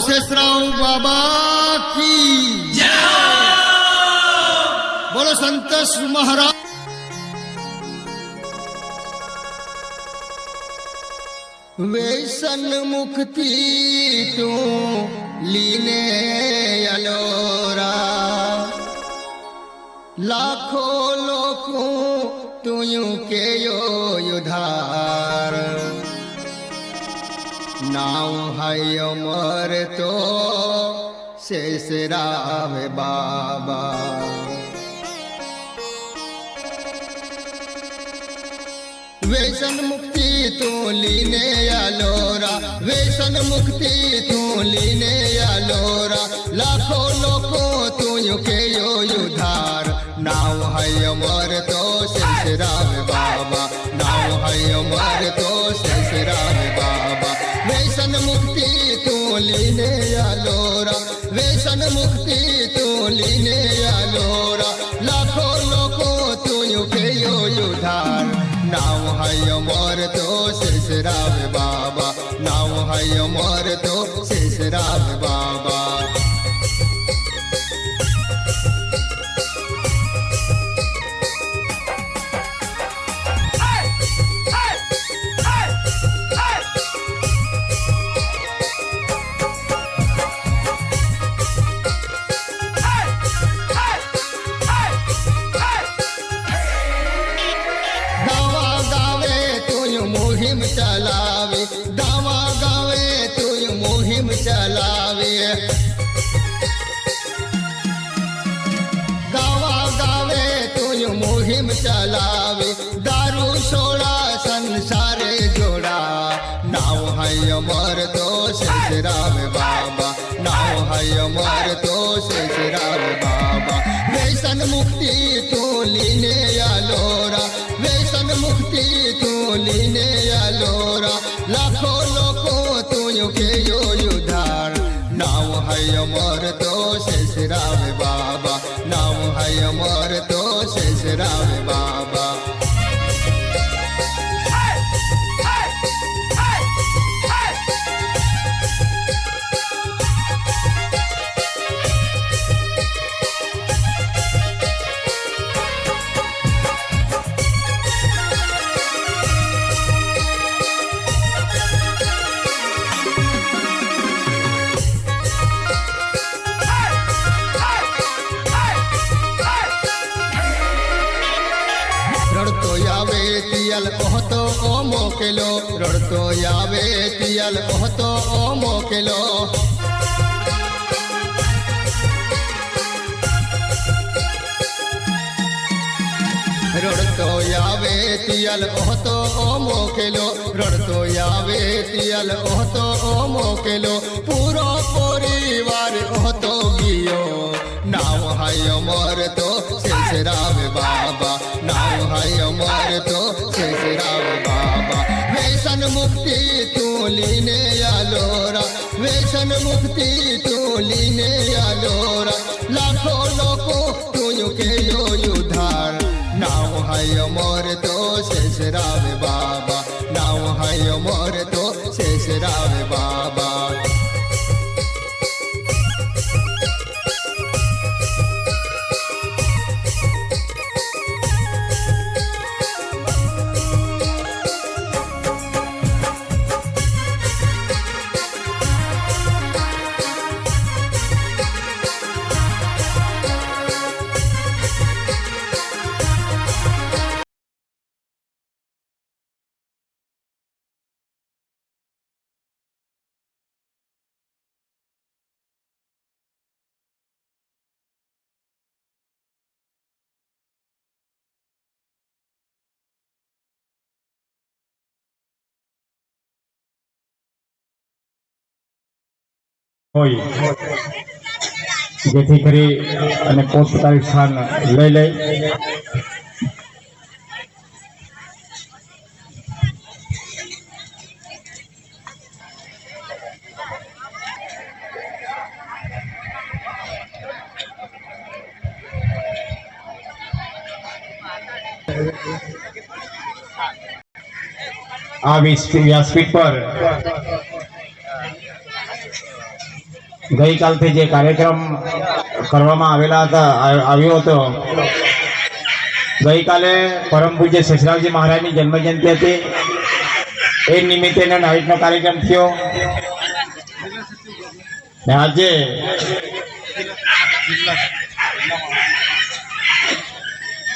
शेषराव बाबा की बोलो संत महाराज। व्यसन मुक्ति तू लीने अलोरा, लाखों लोगों तुयू के यो युधार। नाव है अमर तो शेषराव बाबा। व्यसन मुक्ति तू लीने अलोरा, व्यसन मुक्ति तू लीने अलोरा। लाखों लोगों तुयू के यो युधार। नाव है अमर तो शेषराव बाबा, नाव है अमर तो शेषराव बाबा। व्यसन मुक्ति तू लीने अलोरा, व्यसन मुक्ति तू लीने अलोरा। लाखों लोगों तुयू के यो युधार। नाव है अमर तो शेषराव बाबा, नाव है अमर तो शेषराव बाबा। मुहिम चलावे, दावा गावे तू मुहिम चलावे। गावा गावे तू मुहिम चलावे। दारू सोड़ा संसारे जोड़ा। नाव है अमर तो शेषराव बाबा, नाव है अमर तो शेषराव बाबा। व्यसन मुक्ति तू लीने अलोरा, व्यसन मुक्ति तू लीने अलोरा। लाखों लोगों तुयू के यो युधार। नाव है अमर तो शेषराव बाबा, नाव है अमर तो शेषराव बाबा। रड़तो यावे तियल ओहतो ओ मोकेलो, रड़तो यावे तियल ओहतो ओ मोकेलो। रड़तो यावे तियल ओहतो ओ मोकेलो, रड़तो यावे तियल ओहतो ओ मोकेलो। पूरो परिवार ओहतो गियो। नाव है अमर तो शेषराव बाबा, नाव है अमर तो शेषराव बाबा। व्यसन मुक्ति तू लीने अलोरा, व्यसन मुक्ति तू लीने अलोरा। लाखों लोगों तुयू के यो युधार। नाव है अमर तो शेषराव बाबा, नाव है अमर तो शेषराव बाबा। હોય જેથી કરી અને પોતપોતાનું સ્થાન લઈ લે। આ વ્યાસપીઠ પર ગઈકાલથી જે કાર્યક્રમ કરવામાં આવ્યો હતો, ગઈકાલે પરમ પૂજ્ય શેષરાવજી મહારાજની જન્મજયંતિ હતી. એ નિમિત્તેનો નાઇટનો કાર્યક્રમ થયો ને આજે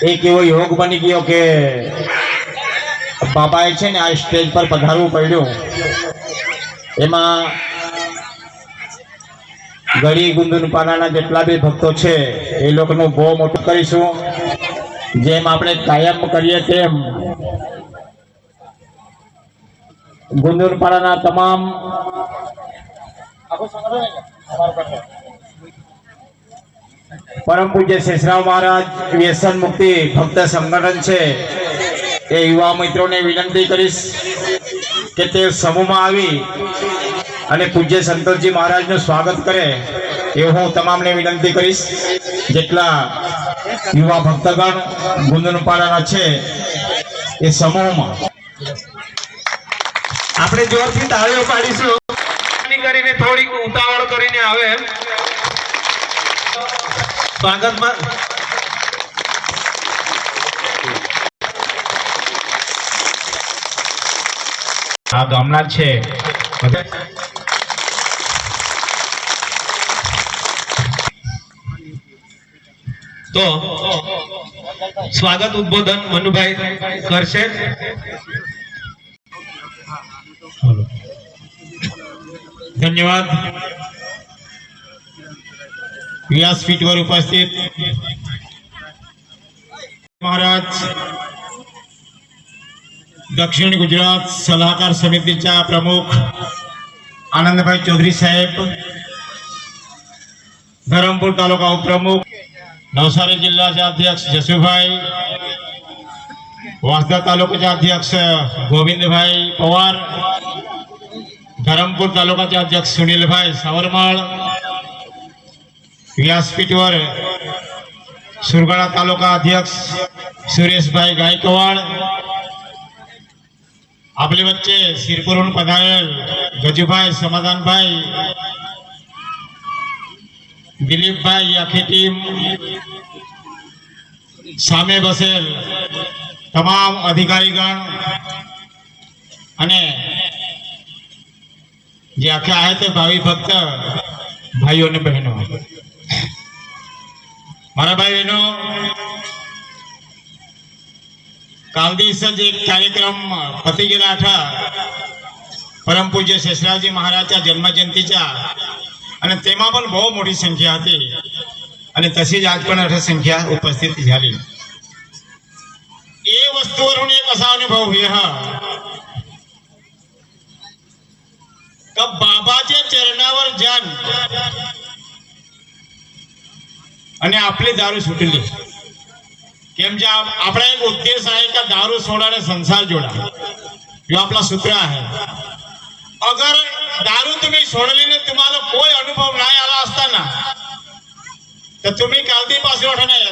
એક એવો યોગ બની ગયો કે બાબાએ છે ને આ સ્ટેજ પર પધારવું પડ્યું. એમાં ગળી ગુંદુનપાડાના જેટલા બી ભક્તો છે એ લોકોનું બહુ મોટું કરીશું. જેમ આપણે કાયમ કરીએ તેમ ગુંદુનપાડાના તમામ પરમ પૂજ્ય શેષરાવ મહારાજ વ્યસન મુક્તિ ભક્ત સંગઠન છે એ યુવા મિત્રોને વિનંતી કરીશ કે તે સમૂહમાં આવી અને પૂજ્ય સંતોષજી મહારાજનું સ્વાગત કરે એવું હું તમામને વિનંતી કરીશ. જેટલા યુવા ભક્તગણ ગુંદનપાડાના છે એ સમૂહમાં આપણે જોરથી તાળીઓ પાડીશું. કરીને થોડીક ઉતાવળ કરીને આવે સ્વાગતમાં. આ ગામના છે તો સ્વાગત ઉદ્બોધન મનુભાઈ કરશે. ધન્યવાદ. વ્યાસપીઠ પર ઉપસ્થિત મહારાજ, दक्षिण गुजरात सलाहकार समितीच्या प्रमुख आनंदभाई चौधरी साहेब, धरमपुर तालुका उपप्रमुख नवसारी जिल्ह्याचे अध्यक्ष जसूभाई, वासदा तालुक्याचे अध्यक्ष गोविंदभाई पवार, धरमपुर तालुक्याचे अध्यक्ष सुनीलभाई सावरमाळ, व्यासपीठवर सुरगाणा तालुका अध्यक्ष सुरेशभाई गायकवाड, आपले बच्चे सिरपुरून पधारेल गजूभाई समाधानभाई, दिलीपभाई, आखी टीम सामे बसेल તમામ અધિકારીગણ અને જે આખે આયા તે ભાવિ ભક્ત ભાઈઓ અને બહેનો, મારા ભાઈ બહેનો, काल दिवसाच एक कार्यक्रम पती गेला आठा परम पूज्य शेषरावजी महाराजच्या जन्मजयंतीच्या आणि तेमा पण बहुत मोठी संख्या होती आणि तशीच आज पण अठा संख्या उपस्थित झाली. ए वस्तूवरून एक असा अनुभव होय का बाबाच्या चरणावर जाण आणि आपली दारू सुटली. केम जे आपला एक उद्देश आहे का दारू सोडाने संसार जोडा, यो आपला सूत्र आहे. अगर दारू तुम्ही सोडली ने तुम्हाला कोई अनुभव नाही आला असताना तर तुम्ही कालदी पासून नाही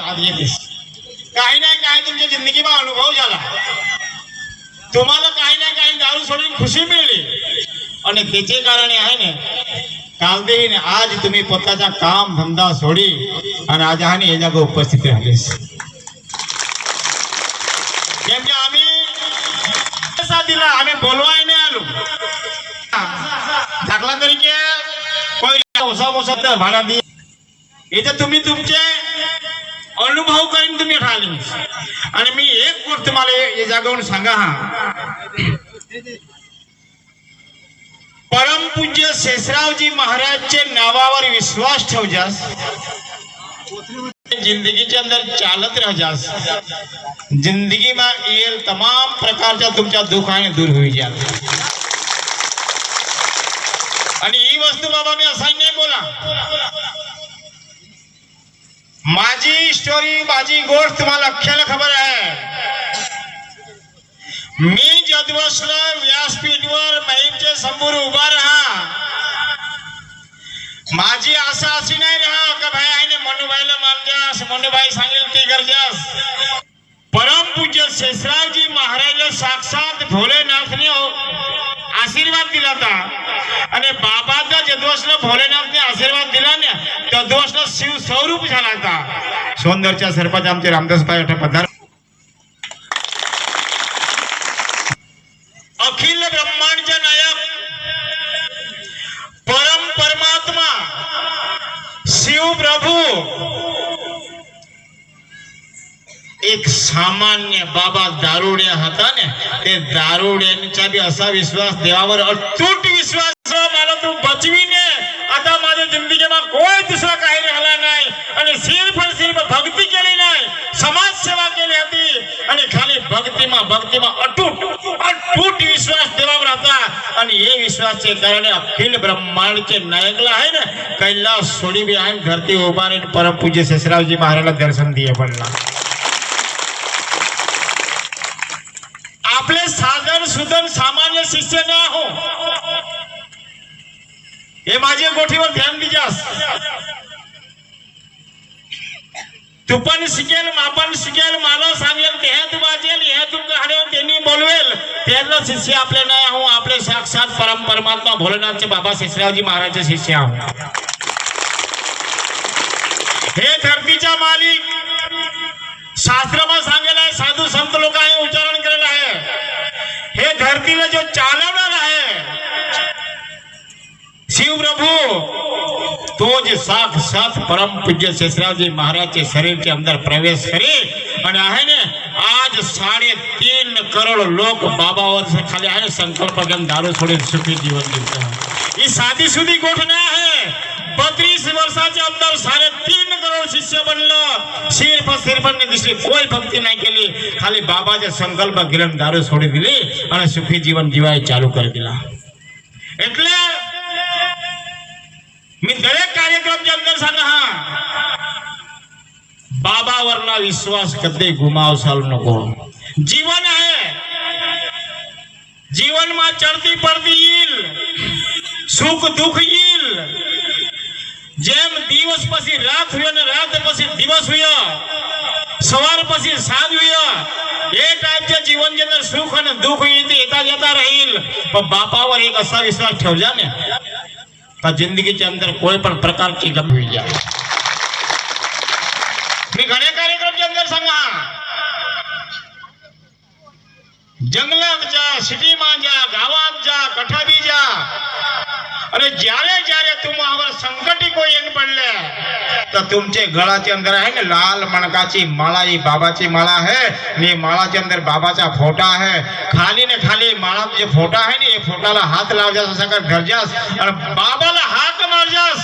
काही नाही काही तुमच्या जिंदगीમાં अनुभव झाला. तुम्हाला काही ना काही दारू सोडून खुशी मिळली आणि त्याचे कारण आहे ने कालदी ने आज तुम्ही पोताचा काम धंदा सोडी आणि आज आणि या जागा उपस्थित राहिलेस. કેમ કે અમે બોલવાય ને આલું દાખલા તરીકે કોઈ ઓછા ભાડા દી એ તો तुम्ही तुमचे अनुभव करून तुम्ही ठाली. आणि मी एक गोष्ट तुम्हाला हे जागवून सांगा, हा परम पूज्य शेषरावजी महाराजचे नावावर विश्वास ठेव जास, जिंदगी के अंदर चालत रह जास, जिंदगी में ये तमाम प्रकारच्या तुमच्या दुखाने दूर होई जात. आणि ही वस्तू बाबा मी असा नाही बोला, माझी स्टोरी माझी गोष्ट तुम्हाला अख्ख्याला खबर आहे. मी जदवसला व्यासपीठवर महिमचे समोर उभा रहा. माझी आशा अशी नाही रहा का भाई आईने मनुभाईला मान जास, मनुभाई सांगेल ते कर जास. परम पूज्य शेषरावजी महाराज साक्षात भोलेनाथने आशीर्वाद दिला होता आणि बाबाचा जदवसला भोलेनाथने आशीर्वाद दिला ना तद्वसला शिव स्वरूप झाला होता. सोंदरच्या सरपंच आमचे रामदासबाई पधार. अखिल ब्रह्मांडचे नायक परम परमात्मा शिव प्रभू एक सामान्य बाबा दारुड्या होता ने ते दारुड्यांचा बी असा विश्वास देवावर अतूट विश्वास मला तू बचवीने आता माझ्या जिंदगीમાં કોઈ दुसरा काही राहिला नाही आणि सिर्फ भक्ती केली नाही समाज सेवा केली होती आणि खाली भक्तीમાં अतूट विश्वास देवावर होता आणि हे विश्वासचे कारण अखिल ब्रह्मांडचे नायकला आहे ना कैलास सोडी बी आहे धरती उभा रे परम पूज्य शेषरावजी महाराजला दर्शन दिए पडला. आपले साधन सुधन सामान्य शिष्य न हो हे माझ्या गोष्टीवर ध्यान दिजास. तू पण शिकेल मापन शिकेल मला सांगेल ते तू वाचेल हे तुमका हरेल त्यांनी बोलवेल त्याला शिष्य आपले नाही आहो आपले साक्षात परम परमात्मा भोलेनाथचे बाबा शेषरावजी महाराजचे शिष्य आहो. हे धरतीचा मालिक शास्त्रमा सांगेल आहे साधू संत लोकांनी उच्चारण केलेलं आहे. हे धरतीला जो चालवणार आहे शिव प्रभु तो जे साक्षात परम पूज्य शेषरावजी महाराज के शरीर के अंदर प्रवेश करे आणि आहे ने आज 3.5 करोड़ लोग बाबावर से खाली आहे संकल्प घेऊन दारू सोडून सुखी जीवन जीवतात. ही साधी सुधी गोष्ट नाही आहे. 32 वर्षाच्या अंदर 3.5 करोड़ शिष्य बनलं. सिर्फ ने दुसरी कोई भक्ती नाही केली खाली बाबाचे संकल्प घेऊन दारू सोडी दिली आणि सुखी जीवन जीवाय चालू कर दिला. એટલે मी दरेक कार्यक्रम अंदर सांगा हा बाबावरला विश्वास कधी गुमावसाल नको. जीवन आहे जीवનમાં चढती પડતી येईल सुख दुख येईल. જેમ દિવસ પછી રાત હોય ને રાત પછી દિવસ હોય સવાર પછી સાંજ હોય એ ટાઈપचे जीवन जे सुख आणि दुख येता येता राहील. पण बापावर एक असा विश्वास ठेवला ने का जिंदगीच्या अंदर कोई पण प्रकारची गम होई जाए. मी घणे कार्यक्रमच्या अंदर सांगा जंगलात जा सिटीમાં जा गावात जा कठाबी जा अरे જ્યારે तुम्हावर संकटी कोई येऊन पडले तर तुमचे गळाचे अंदर आहे ना लाल मणकाची माळा ही बाबाची माळा है. ये माळाच्या अंदर बाबाचा फोटा है. खाली ने खाली माळा जो फोटा है ना ये फोटाला हात लावजास असा कर गरजास आणि बाबाला हाक मारजास.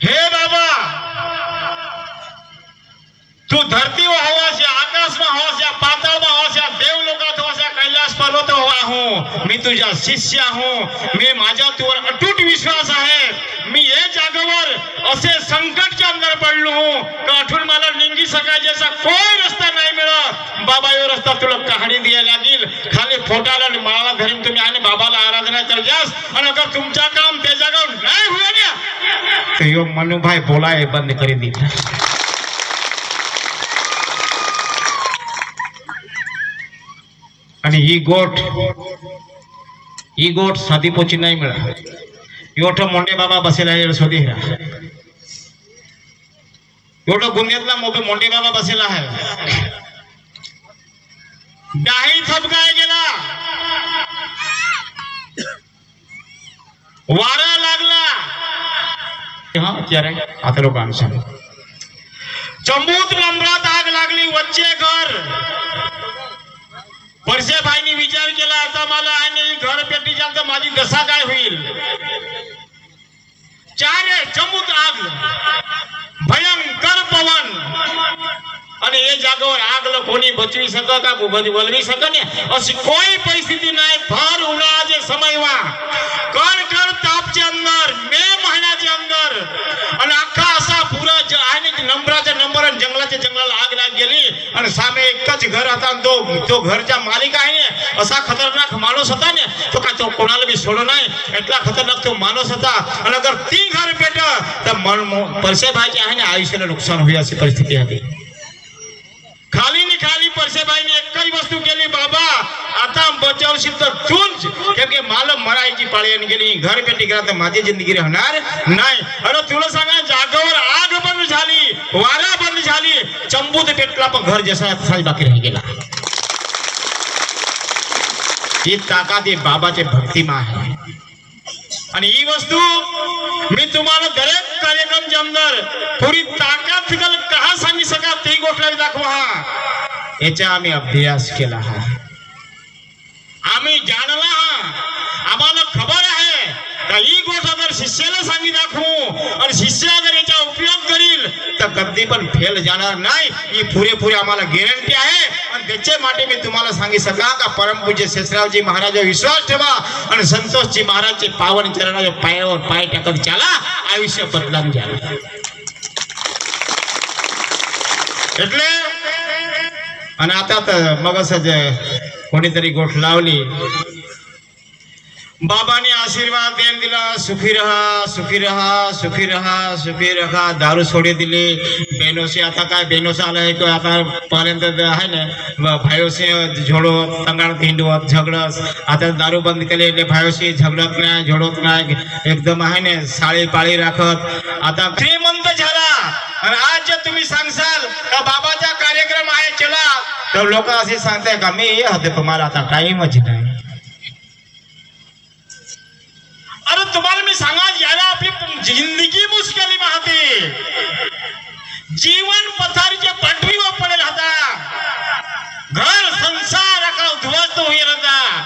हे बाबा तू धरतीवर होवास या आकाशમાં होवास या पाताळમાં होवास या देवलोकात होवास या कैलास पर्वत होवा हूं मी तुझा शिष्य हूं. मी माझ्या तुवर अटूट विश्वास आहे. मी ये जागेवर असे संकटच्या अंदर पडलो हूं का आठवण मला निंगी सकाळचा असा कोई रस्ता नाही मिळत. बाबा यो रस्ता तुला कहाणी दिया लागेल. खाली फोटाला आणि माळाला धरून तुम्ही आणि बाबाला आराधना करजास आणि अगर तुमचा काम त्या जागेवर नाही हुआ ना तो यो मनुभाई बोलाय बंद करी दिला. आणि ही गोट साधी पोची नाही मिळा. एवढं मोंडे बाबा बसेला आहे सोदी एवढं गुन्ह्यातला मोंडे बाबा बसेला आहे. डाही थपकाय गेला वारा लागला हा અત્યારે आता लोकांना सांग चंबूत नंबरात आग लागली वच्चे घर. परसेभाईनी विचार केला आता मला आणि घर पेटीच्या तर माझी दशा काय होईल. चारे चमूत आग भयंकर पवन आणि हे जागेवर आगलं कोणी बचवी सक का बोलवी सक ने अशी कोई परिस्थिती नाही. भर उन्हाळ्याचे समयवा कणकण तापच्या अंदर मे महिन्याच्या अंदर आणि अख्खा असा पुरा आहे नंबराच्या नंबर आणि जंगलाच्या जंगलाला आग लाग गेली आणि सामे एकच घर होता. तो घरचा मालिक आहे असा खतरनाक माणूस होता ने तो काय तो कोणाला बी सोडो नाही. इतका खतरनाक तो माणूस होता आणि अगर 3 घर पेट तर परसेभाईचे आहे ना आयुष्याला नुकसान होईल अशी परिस्थिती होती. खाली नि खाली परसेबाईने एकही वस्तू केली, बाबा आता बचावशी तर तूच, केम के मला मरायची पाळी येऊन गेली, घर पेटी गेला तर माझी जिंदगी राहणार नाही. अरे तुला सांगा, जागेवर आग बंद झाली, वारा बंद झाली, चंबूत पेटला पण घर जसा तसाच बाकी राही गेला. ही ताकद ही बाबाचे भक्तिमा आहे. आणि ही वस्तू मी तुम्हाला दरेक कार्यक्रम अंदर पूरी ताकद गल कहा सांगी सका ती गोष्ट दाखवा. याचा आम्ही अभ्यास केला हा, आम्ही जाणला हा, आम्हाला खबर आहे का ही गोष्ट अगर शिष्याला सांगी दाखवू आणि शिष्य अगर याचा उपयोग करील तर कधी पण फेल जाणार नाही, ही पुरेपूरी आम्हाला गॅरंटी आहे. आणि त्याचे माटे मी तुम्हाला सांगी सका का परमपूज्य शेषरावजी महाराजावर विश्वास ठेवा आणि संतोषजी महाराजचे पावन चरणाच्या पायावर पाय टाकत चाला, आयुष्य बदलान झालं. એટલે आणि आता तर मग असं कोणीतरी गोष्ट लावली, बाबाने आशीर्वाद देण दिला, सुखी रहा सुखी रहा सुखी रहा सुखी रहा, दारू सोडे दिले. बहनों से आता काय बहनों से आलं आहे तो आता पर्यंत आहे ना, भाईओसे झोडत तंगात हिंडवत झगडत, आता दारू बंद केले એટલે भाईओशी झगडत नाही झोडत नाही, एकदम आहे ना साळी पाळी राखत आता श्रीमंत झाला. आणि आज जे तुम्ही सांगसाल का बाबाचा कार्यक्रम आहे चला, तर लोक असे सांगताय का मी होते तुम्हाला आता टाइमच नाही. अरे तुम्हाला मी सांगा, याला आपली जिंदगी मुश्किल माहते, जीवन पथारीचे पाठवीवर पडेल होता, घर संसार उद्ध्वस्त होईल होता.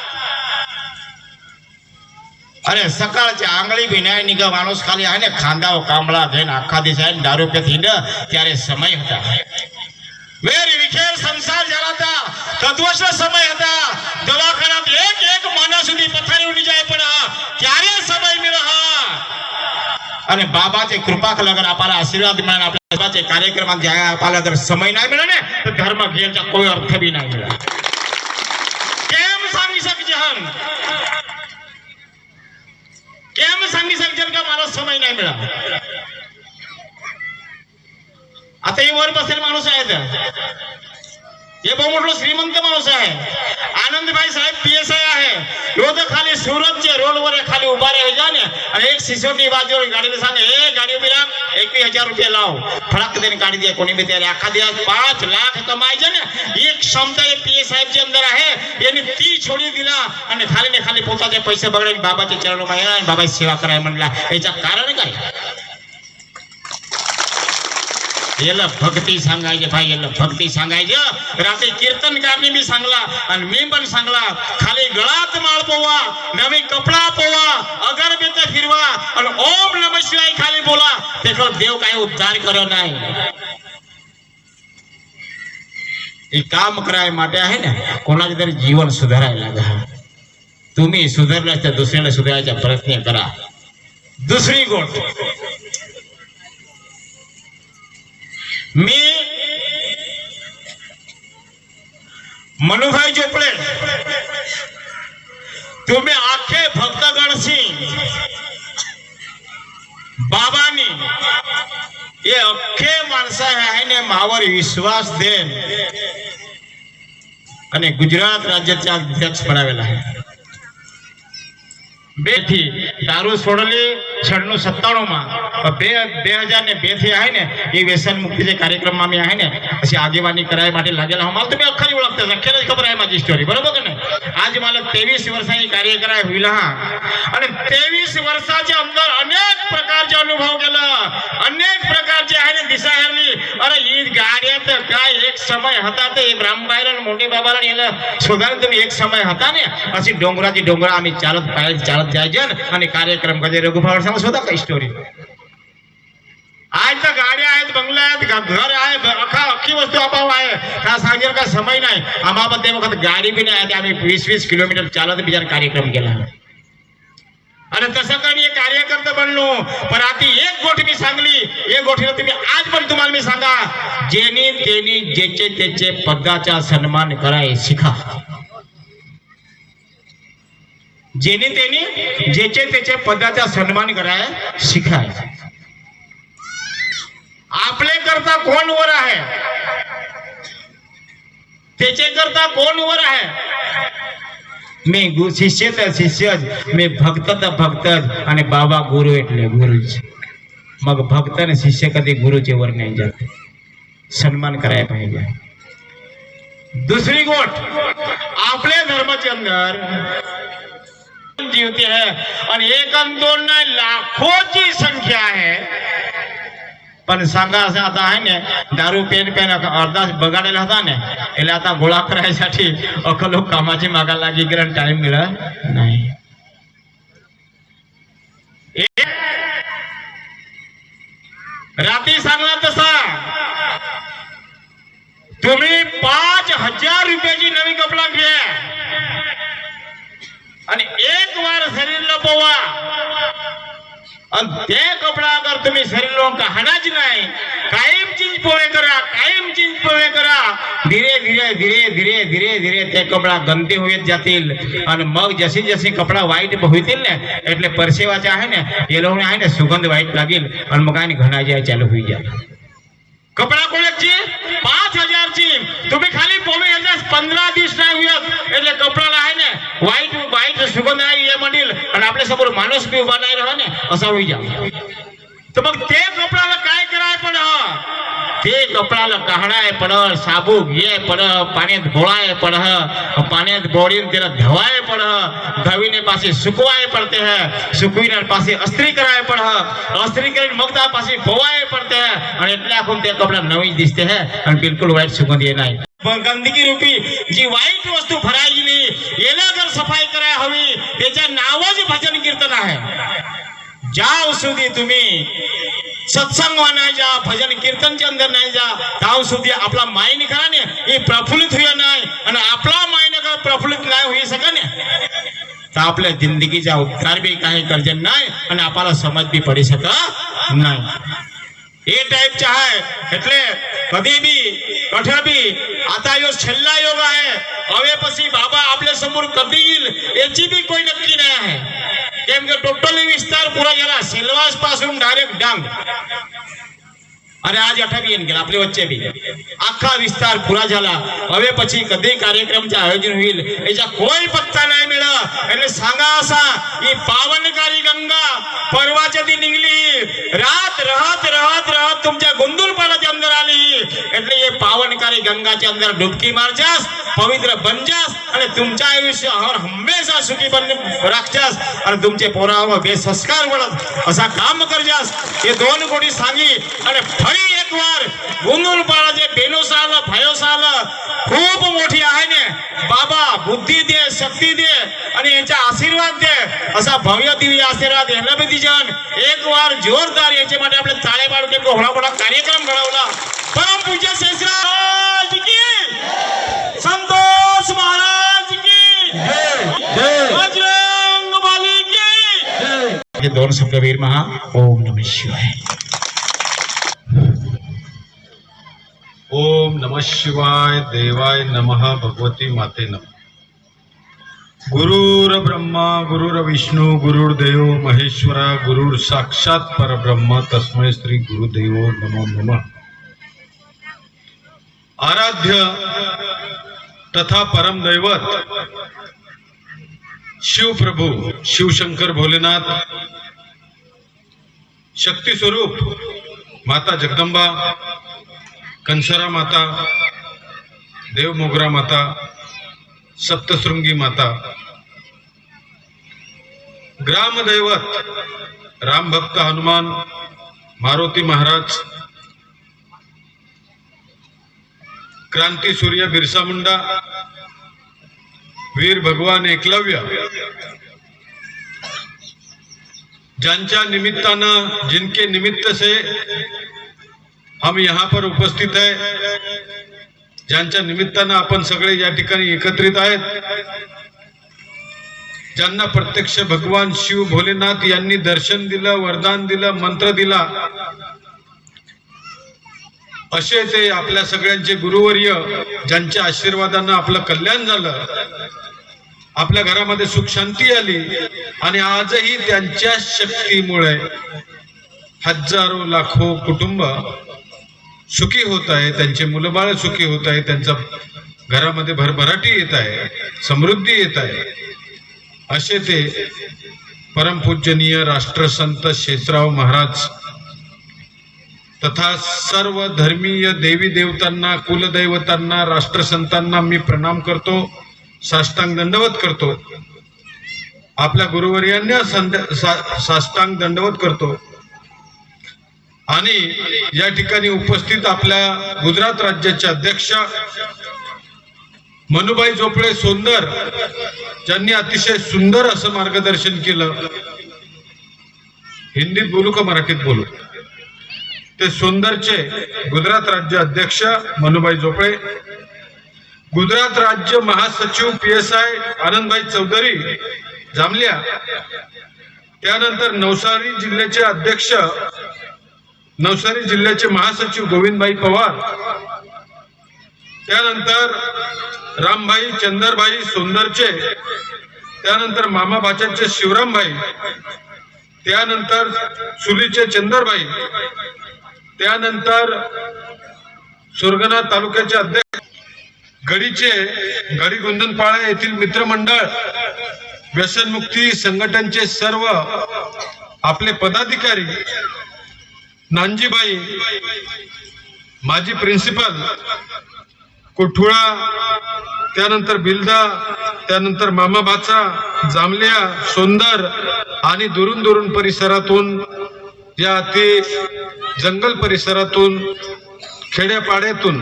अरे सकाळच्या आंगळी बी नाही निघा, माणूस खाली आहे ना खांदा कांबळा घेऊन अख्खा दिवस आहे दारू पेत हिंड, त्यारे समय होता, वेर विखेर संसार झाला होता, तत्वश समय होता, दवाखान्यात एक एक महिना सुधी पथारी उडी जाय पडा, त्यारे समय मिळा. आणि बाबाचे कृपा केला अगर आपल्याला आशीर्वाद मिळाला, आपल्या बाबाचे कार्यक्रमात ज्या आपल्याला जर समय नाही मिळाले तर धर्म घेण्याचा कोई अर्थ बी नाही मिळाला. केम सांगी शकते हम, केम सांगी शकते का मला समय नाही मिळाला. आता हे वर बसेल माणूस आहेत, हे बहु मोठं श्रीमंत माणूस आहे, आनंदभाई साहेब PSI आहे, यो तर खाली सुरतचे रोडवर खाली उभा राहे जाने आणि एक सिसोटी बाजूवर गाडीला सांगे हे गाडी उभी राख, 21,000 रुपये लाव, फड़क देने गाड़ी दिया कोणी भी त्याला अख्खा दिवस 5 लाख कमायचे ना. एक क्षमता हे PSI साहेबचे अंदर आहे, यांनी ती छोडी दिला आणि खाली ने खाली पोताचे पैसे बघणे बाबाचे चरणों मध्ये आणि बाबाची सेवा कराय म्हणला. याचं कारण काय? याला भक्ती सांगायचे भाई, याला भक्ती सांगायचं. रात्री कीर्तनकारने मी सांगला आणि मी पण सांगला, खाली गळात माळ पोवा, नवी कपडा पोवा, अगरबत्ती फिरवा आणि ओम नमः शिवाय खाली बोला, त्याचा देव काय उद्धार करत नाही. हे काम कराय માટે आहे ना, कोणाचे तरी जीवन सुधारायला लागा. तुम्ही सुधारला तर दुसऱ्याला सुधारायचा प्रयत्न करा. दुसरी गोष्ट, मी मनुभाई चोपडे, तुम्ही आखे भक्तगणशी बाबांनी हे अख्खे माणसं आहे ने मावर विश्वास देन आणि गुजरात राज्याचे अध्यक्ष बनावेला आहे. બેથી દારૂ છોડલી 9697 માં 2002 થી आहे ને એ વ્યસન મુક્તિचे कार्यक्रम आम्ही आहे ને अशी आगेवानी कराय માટે लागेला. मला तुम्ही अख्खी ओळखता, अख्ख्याला खबर आहे माझी स्टोरी, बरोबर का नाही. आज मला 23 वर्षांनी कार्य कराय होईल हा, आणि 23 वर्षाच्या अंदर अनेक प्रकारचे अनुभव केला, अनेक प्रकारचे आहे ने दिशा हरली. अरे ही गाड्यात काय एक समय હતા ते ब्राह्मबाईर आणि मोठे बाबाला याला शोधायला तुम्ही एक समय હતા ને अशी डोंगराची डोंगरा आम्ही चालत जायजन आणि कार्यक्रम कधी रघुभावर सांग शोधा काही स्टोरी. आज तर गाड्या आहेत, बंगला आहेत, घर आहे, अख्खी वस्तू अभाव आहे, का सांगेल का समय नाही. आम्हामध्ये वखत गाडी बी नाही आहे, आम्ही 20-20 किलोमीटर चालत बिचार कार्यक्रम केला. आणि तसं काही एक कार्यकर्ता बनलो. पण आता एक गोष्ट मी सांगली, एक गोष्टीला तुम्ही आज पण तुम्हाला मी सांगा, जेनी तेनी जेचे त्याचे पदाचा सन्मान कराय शिका. जेने तेने जेचे त्याचे पदाचा सन्मान कराय शिकाय. आपले करता कोण वर आहे? त्याचे करता कोण वर आहे? मी शिष्य तर शिष्यच, मी भक्त तर भक्तच, आणि बाबा गुरु એટલે गुरुच. मग भक्त आणि शिष्य कधी गुरुचे वर नाही जात. सन्मान करायला पाहिजे. दुसरी गोष्ट, आपल्या धर्माच्या अंदर जीवते है आणि एक आणि दोन नाही, लाखोची संख्या आहे. पण सांगा असं आता आहे ना, दारू पेन अर्धा बगाडेला होता ना, એટલે आता गोळा करायसाठी अख लोक कामाची मागा लागी गेला, टाइम मिळत नाही. रात्री सांगला तसा तुम्ही 5,000 रुपयाची नवी कपडा घ्या आणि एक वार शरीर लपवा, आणि ते कपडा अगर तुम्ही शरीर हाणाच नाही, कायम चीज पोहे करा, कायम चीज पोहे करा, धीरे धीरे धीरे धीरे धीरे धीरे ते कपडा गंदे होत जातील. आणि मग जशी जशी कपडा वाईट होतील ना, એટલે परसेवाचे आहे ना, ये लोक आहे ना, सुगंध वाईट लागेल आणि मग आणि घणाजी चालू होई जाईल. कपडा कोणाची? 5,000 ची. तुम्ही खाली पोहे 15 दिवस नाही होत, એટલે कपडाला आहे ना वाईट वाईट सुगंध नाही ये म्हणील, आणि आपल्या समोर माणूस बी उभा नाही राहा ना, असा होई जा. तर मग ते कपडाला काय कराय पण, ते कपडाला काढाय पण, साबू घे पण, पाण्यात बोळाय पण, पाण्यात बोळीन त्याला धवाय पण, धवीने पासे सुकवाय पडते है, सुकवीने पासे अस्त्री कराय पण, अस्त्री करीन मग त्या पासे पोवाय पडते है, आणि એટલે आखून ते कपडा नवी दिसते है आणि बिलकुल वाईट सुगंध ये नाही. गंदगी रूपी जी वाईट वस्तू भरायली याला जर सफाई कराय हवी, त्याच्या नावच भजन कीर्तन आहे. ज्या सुधी तुम्ही सत्संग नाही जा, भजन कीर्तनच्या अंदर नाही जा, त्या सुधी आपला माय निघा ने हे प्रफुल्लित होई नाही, आणि आपला माय नगर प्रफुल्लित नाही होई सका ने, तर आपल्या जिंदगीचा उपकार बी काही कर्जन नाही आणि आपल्याला समज बी पडी सका नाही. એ टाइप चा है, એટલે कधी बी कठे बी आता यो छेल्ला योग आहे. હવે પછી બાબા आपल्या समोर कधी येईल याची बी કોઈ नक्की नाही आहे. કેમ કે टोटली विस्तार पुरा झाला, सिल्वास पासून डायरेक्ट डांग, અને આજ 28 येऊन गेला आपल्या वच्चे बी आखा विस्तार पुरा झाला. હવે પછી कधी कार्यक्रमचं आयोजन होईल याचा કોઈ पत्ता नाही मिळा. એટલે सांगा असा, ही पावनकारी गंगा परवाच्या दी निघली, रात रहत रहत रहत तुमच्या गुंदुलपाडाच्या अंदर आली. એટલે ये पावनकारी गंगाच्या अंदर डुबकी मारजास, पवित्र बनजास, आणि तुमच्या आयुष्य हर हमेशा सुखी बन राखजास, आणि तुमचे पोरावर बेसंस्कार बनत असा काम करजास. हे 2 कोटी सांगी. आणि फरी एक वार गुंदुलपाडाचे बेनोसाल भयोसाल खूप मोठी आहे ने, बाबा बुद्धी दे, शक्ती दे आणि यांचा आशीर्वाद दे, असा भव्य दिव्य आशीर्वाद यांना बी दिजन. एक वार जोरदार याच्या मध्ये आपले ताळे पाडून एक होळा कार्यक्रम घडवला. परम पूज्य शेषराज की, संतोष महाराज की जय, बजरंग बली की जय. हे 2 शब्द वीर महा. ओम नमः शिवाय. ओम नमः शिवाय. देवाय नमः. भगवती माते नमः. गुरुर ब्रह्मा गुरुर विष्णू गुरुर्देव महेश्वरा गुरुर साक्षात परब्रह्म तस्मै श्री गुरुदेव नमो नमः. आराध्य तथा परम दैवत शिव प्रभु शिवशंकर भोलेनाथ, शक्ती स्वरूप माता जगदंबा, कंसरा माता, देव मोगरा माता, सप्तशृंगी माता, ग्रामदैवत राम भक्त हनुमान, मारुती महाराज, क्रांती सूर्य बिरसा मुंडा, वीर भगवान एकलव्य, ज्यांच्या निमित्तानं, जिनके निमित्त से हम यहाँ पर उपस्थित है, ज्यांच्या निमित्तानं आपण सगळे या ठिकाणी एकत्रित आहेत, ज्यांना प्रत्यक्ष भगवान शिव भोलेनाथ यांनी दर्शन दिलं, वरदान दिलं, मंत्र दिला, असे ते आपल्या सगळ्यांचे गुरुवर्य, ज्यांच्या आशीर्वादानं आपलं कल्याण झालं, आपल्या घरामध्ये सुख शांती आली, आणि आजही त्यांच्या शक्तीमुळे हजारो लाखो कुटुंब सुखी होत आहे, त्यांचे मुलंबाळ सुखी होत आहे, त्यांचा घरामध्ये भरभराटी येत आहे, समृद्धी येत आहे, असे ते परमपूजनीय राष्ट्रसंत शेषराव महाराज तथा सर्व धर्मीय देवी देवतांना, कुलदैवतांना, राष्ट्रसंतांना मी प्रणाम करतो, साष्टांग दंडवत करतो. आपल्या गुरुवर्यांना साष्टांग दंडवत करतो. आणि या ठिकाणी उपस्थित आपल्या गुजरात राज्याचे अध्यक्ष मनुभाई झोपळे सोंदर, ज्यांनी अतिशय सुंदर असं मार्गदर्शन केलं. हिंदीत बोलू का मराठीत बोलू? ते सोंदरचे गुजरात राज्य अध्यक्ष मनुभाई झोपळे, गुजरात राज्य महासचिव PSI आनंदभाई चौधरी जामल्या, त्यानंतर नवसारी जिल्ह्याचे अध्यक्ष, नवसारी जिल्ह्याचे महासचिव गोविंदभाई पवार, त्यानंतर रामभाई चंदरभाई सोंदरचे, त्यानंतर मामा भाच्याचे शिवरामभाई, त्यानंतर सुलीचे चंदरभाई, त्यानंतर सुरगणा तालुक्याचे अध्यक्ष, गडीचे गडी गोंधनपाळा येथील मित्रमंडळ, व्यसनमुक्ती संघटनेचे सर्व आपले पदाधिकारी, नानजीबाई, माजी प्रिन्सिपल कोठुळा, त्यानंतर बिल्दा, त्यानंतर मामा भाचा, जामल्या, सोंदर आणि दुरून दुरून परिसरातून, या अति जंगल परिसरातून, खेड्यापाड्यातून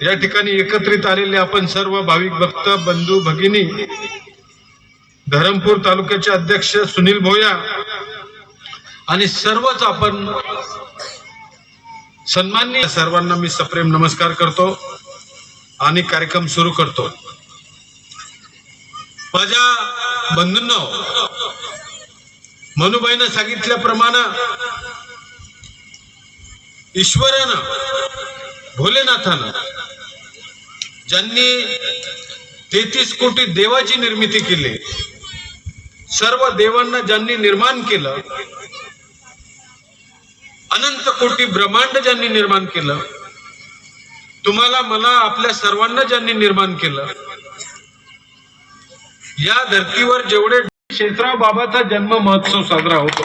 या ठिकाणी एकत्रित आलेले आपण सर्व भाविक भक्त बंधू भगिनी, धरमपूर तालुक्याचे अध्यक्ष सुनील भोया आणि सर्वच आपण सन्माननीय सर्वांना मी सप्रेम नमस्कार करतो आणि कार्यक्रम सुरू करतो. माझ्या बंधूंनो, मनुबाईनं सांगितल्याप्रमाणे ईश्वरानं, भोलेनाथानं, ज्यांनी 33 कोटी देवाची निर्मिती केली, सर्व देवांना ज्यांनी निर्माण केलं, अनंत कोटी ब्रह्मांड ज्यांनी निर्माण केलं, तुम्हाला मला आपल्या सर्वांना ज्यांनी निर्माण केलं, या धर्तीवर जेवढे शेषराव बाबाचा जन्म महोत्सव साजरा होतो.